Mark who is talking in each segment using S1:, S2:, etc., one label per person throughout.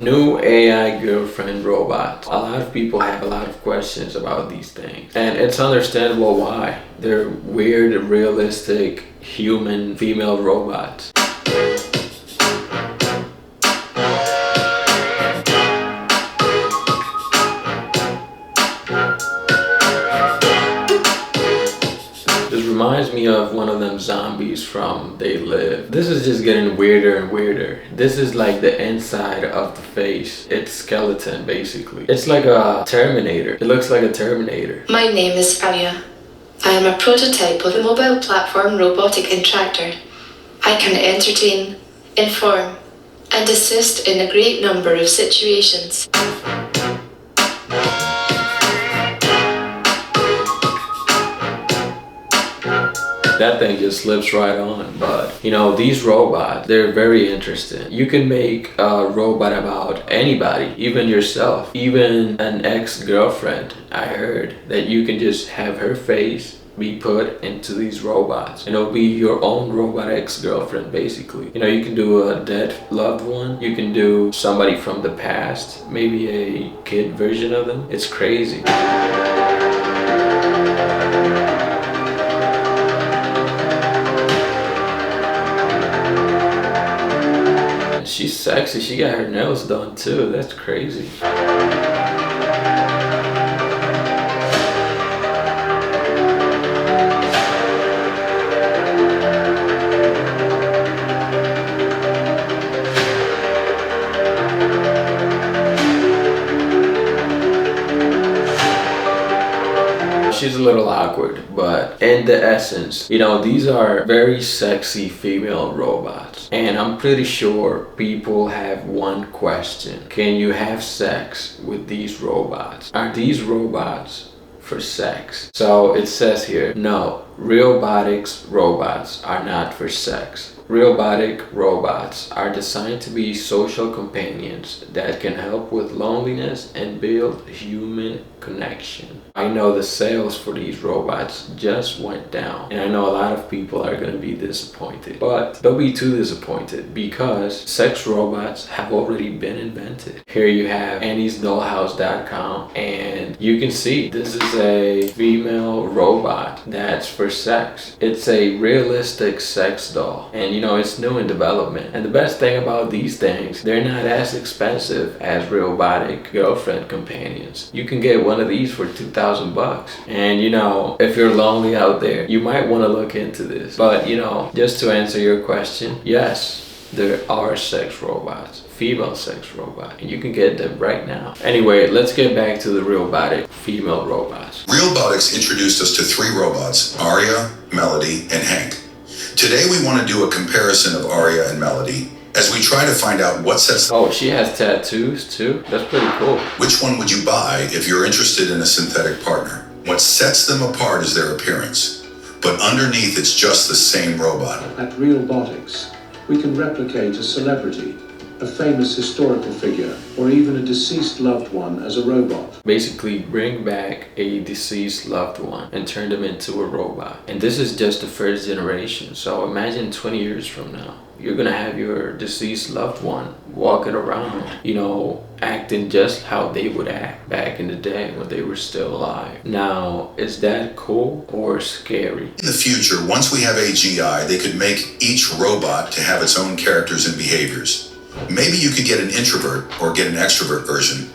S1: New AI girlfriend robots. A lot of people have a lot of questions about these things. And it's understandable why. They're weird, realistic, human female robots. This reminds me of one of them zombies from They Live. This is just getting weirder and weirder. This is like the inside of the face. It's skeleton, basically. It's like a Terminator. It looks like a Terminator.
S2: My name is Arya. I am a prototype of a mobile platform robotic interactor. I can entertain, inform, and assist in a great number of situations.
S1: That thing just slips right on. But you know, these robots, they're very interesting. You can make a robot about anybody, even yourself, even an ex-girlfriend. I heard that you can just have her face be put into these robots, and it'll be your own robot ex-girlfriend, basically. You know, you can do a dead loved one, you can do somebody from the past, maybe a kid version of them. It's crazy. She's sexy. She got her nails done too. That's crazy. She's a little awkward, but in the essence, you know, these are very sexy female robots. And I'm pretty sure people have one question. Can you have sex with these robots? Are these robots for sex? So it says here, no, robotics robots are not for sex. Robotic robots are designed to be social companions that can help with loneliness and build human connection. I know the sales for these robots just went down, and I know a lot of people are going to be disappointed. But don't be too disappointed, because sex robots have already been invented. Here you have AnniesDollhouse.com, and you can see this is a female robot that's for sex. It's a realistic sex doll, and you know, it's new in development. And the best thing about these things, they're not as expensive as robotic girlfriend companions. You can get one of these for $2,000. And you know, if you're lonely out there, you might want to look into this. But you know, just to answer your question, yes, there are sex robots, female sex robots, and you can get them right now. Anyway, let's get back to the robotic female robots.
S3: Realbotics introduced us to 3 robots, Arya, Melody, and Hank. Today we want to do a comparison of Arya and Melody as we try to find out what sets.
S1: Oh, she has tattoos too? That's pretty cool.
S3: Which one would you buy if you're interested in a synthetic partner? What sets them apart is their appearance, but underneath it's just the same robot.
S4: At Realbotics, we can replicate a celebrity, a famous historical figure, or even a deceased loved one as a robot.
S1: Basically bring back a deceased loved one and turn them into a robot. And this is just the first generation. So imagine 20 years from now, you're gonna have your deceased loved one walking around, you know, acting just how they would act back in the day when they were still alive. Now, is that cool or scary?
S3: In the future, once we have AGI, they could make each robot to have its own characters and behaviors. Maybe you could get an introvert or get an extrovert version.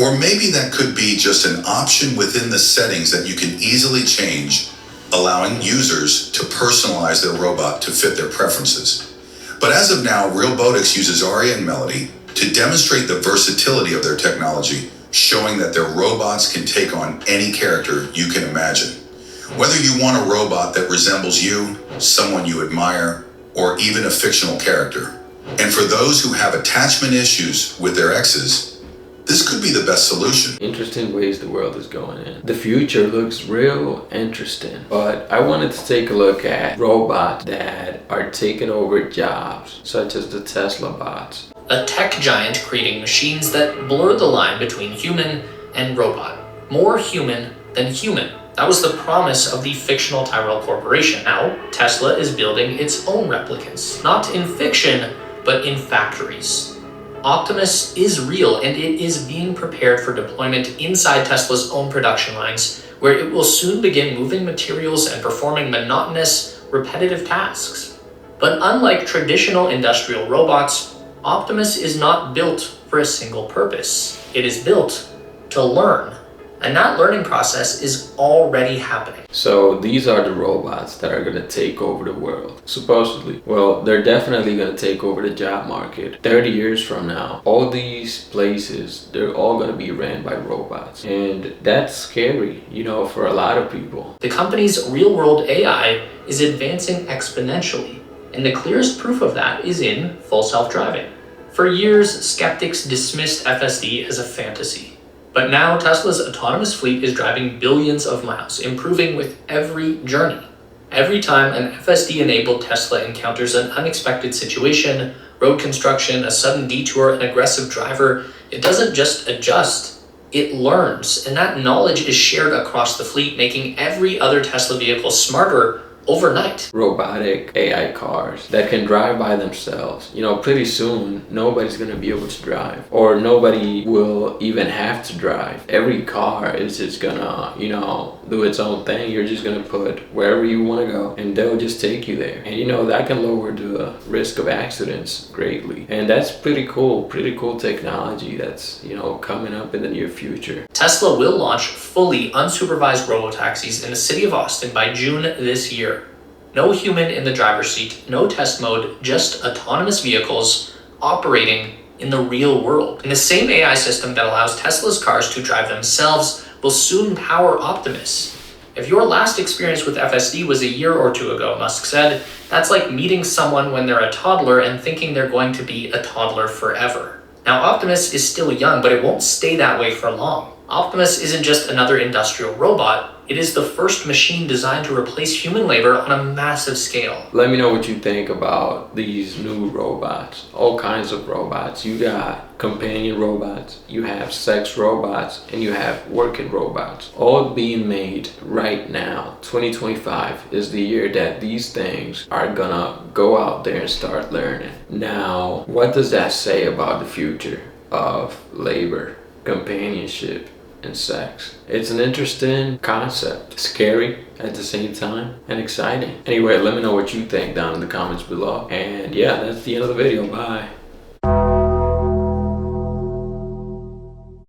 S3: Or maybe that could be just an option within the settings that you can easily change, allowing users to personalize their robot to fit their preferences. But as of now, Realbotics uses Arya and Melody to demonstrate the versatility of their technology, showing that their robots can take on any character you can imagine. Whether you want a robot that resembles you, someone you admire, or even a fictional character. And for those who have attachment issues with their exes, this could be the best solution.
S1: Interesting ways the world is going in. The future looks real interesting, but I wanted to take a look at robots that are taking over jobs, such as the Tesla bots.
S5: A tech giant creating machines that blur the line between human and robot. More human than human. That was the promise of the fictional Tyrell Corporation. Now, Tesla is building its own replicants, not in fiction, but in factories. Optimus is real, and it is being prepared for deployment inside Tesla's own production lines, where it will soon begin moving materials and performing monotonous, repetitive tasks. But unlike traditional industrial robots, Optimus is not built for a single purpose. It is built to learn. And that learning process is already happening.
S1: So these are the robots that are going to take over the world, supposedly. Well, they're definitely going to take over the job market. 30 years from now, all these places, they're all going to be ran by robots. And that's scary, for a lot of people.
S5: The company's real-world AI is advancing exponentially, and the clearest proof of that is in full self-driving. For years, skeptics dismissed FSD as a fantasy. But now Tesla's autonomous fleet is driving billions of miles, improving with every journey. Every time an FSD-enabled Tesla encounters an unexpected situation, road construction, a sudden detour, an aggressive driver, it doesn't just adjust, it learns. And that knowledge is shared across the fleet, making every other Tesla vehicle smarter overnight.
S1: Robotic AI cars that can drive by themselves. Pretty soon, nobody's going to be able to drive, or nobody will even have to drive. Every car is just gonna, do its own thing. You're just gonna put wherever you want to go, and they'll just take you there. And that can lower the risk of accidents greatly. And that's pretty cool technology that's, coming up in the near future.
S5: Tesla will launch fully unsupervised robotaxis in the city of Austin by June this year. No human in the driver's seat, no test mode, just autonomous vehicles operating in the real world. And the same AI system that allows Tesla's cars to drive themselves will soon power Optimus. If your last experience with FSD was a year or two ago, Musk said, that's like meeting someone when they're a toddler and thinking they're going to be a toddler forever. Now, Optimus is still young, but it won't stay that way for long. Optimus isn't just another industrial robot, it is the first machine designed to replace human labor on a massive scale.
S1: Let me know what you think about these new robots. All kinds of robots. You got companion robots, you have sex robots, and you have working robots. All being made right now. 2025 is the year that these things are gonna go out there and start learning. Now, what does that say about the future of labor, companionship, and sex? It's an interesting concept, scary at the same time, and exciting. Anyway, let me know what you think down in the comments below. And yeah, that's the end of the video. Bye.